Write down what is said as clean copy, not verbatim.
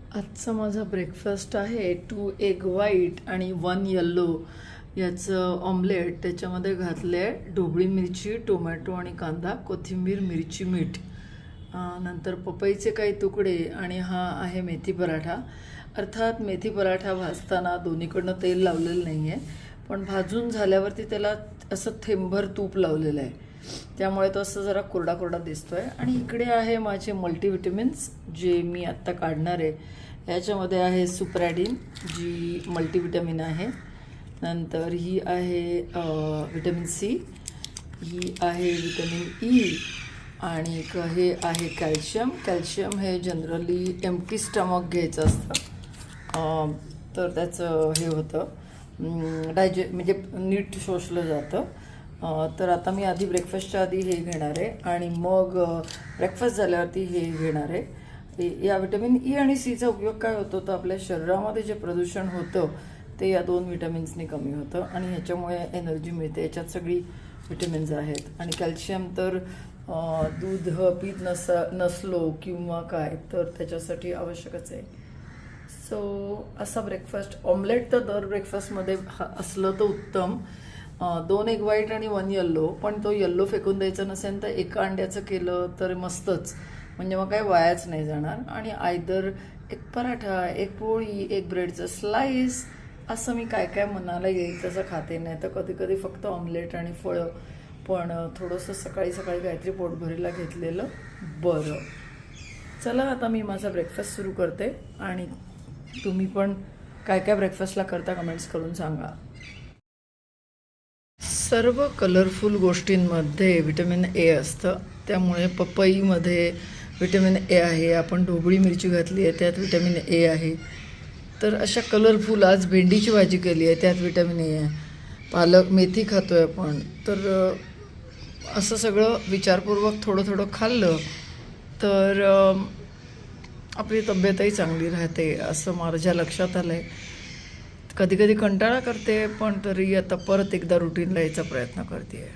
आजचा माझा ब्रेकफास्ट आहे 2 एग व्हाईट आणि 1 येल्लो याचं ऑमलेट. त्याच्यामध्ये घातले ढोबळी मिरची, टोमॅटो आणि कांदा, कोथिंबीर, मिरची, मीठ, नंतर पपईचे काही तुकडे आणि हा आहे मेथी पराठा. अर्थात मेथी पराठा भाजताना दोन्हीकडनं तेल लावलेलं नाही आहे, पण भाजून झाल्यावरती त्याला असं थेंबभर तूप लावलेलं आहे, त्यामुळे तो असं जरा कोरडा कोरडा दिसतोय. आणि इकडे आहे माझे मल्टीविटॅमिन्स जे मी आत्ता काढणार आहे. याच्यामध्ये आहे सुप्रॅडिन जी मल्टीविटॅमिन आहे, नंतर ही आहे विटॅमिन सी, ही आहे विटॅमिन ई, आणि हे आहे कॅल्शियम. कॅल्शियम हे जनरली एम्प्टी स्टमक घ्यायचं असतं, तर त्याचं हे होतं म्हणजे नीट शोषलं जातं. तर आता मी आधी ब्रेकफास्टच्या आधी हे घेणार आहे आणि मग ब्रेकफास्ट झाल्यावरती हे घेणार आहे. या विटॅमिन ई आणि सीचा उपयोग काय होतो तर आपल्या शरीरामध्ये जे प्रदूषण होतं ते या 2 विटॅमिन्सनी कमी होतं आणि ह्याच्यामुळे एनर्जी मिळते. याच्यात सगळी विटॅमिन्स आहेत. आणि कॅल्शियम तर दूध पीत नसलो किंवा काय तर त्याच्यासाठी आवश्यकच आहे. सो असा ब्रेकफास्ट. ऑमलेट तर दर ब्रेकफास्टमध्ये असलं तर उत्तम. 2 एग व्हाईट आणि 1 येल्लो, पण तो येल्लो फेकून द्यायचा नसेल तर एका अंड्याचं केलं तर मस्तच, म्हणजे मग काय वायाच नाही जाणार. आणि आयदर एक पराठा, एक पोळी, एक ब्रेडचं स्लाईस, असं मी काय काय मनाला येईल तसं खाते. नाही तर कधी कधी फक्त ऑमलेट आणि फळं, पण थोडंसं सकाळी सकाळी काहीतरी पोटभरीला घेतलेलं बरं. चला आता मी माझा ब्रेकफास्ट सुरू करते आणि तुम्ही पण काय काय ब्रेकफास्टला करता कमेंट्स करून सांगा. सर्व कलरफुल गोष्टींमध्ये विटॅमिन ए असतं, त्यामुळे पपईमध्ये विटॅमिन ए आहे. आपण ढोबळी मिरची घातली आहे त्यात विटॅमिन ए आहे. तर अशा कलरफुल, आज भेंडीची भाजी केली आहे त्यात विटॅमिन ए आहे. पालक मेथी खातो आहे आपण, तर असं सगळं विचारपूर्वक थोडं थोडं खाल्लं तर आपली तब्येतही चांगली राहते असं माझ्या लक्षात आलं आहे. कधी कधी कंटाळा करते, पण तरी आता परत एकदा रुटीनला यायचा प्रयत्न करते आहे.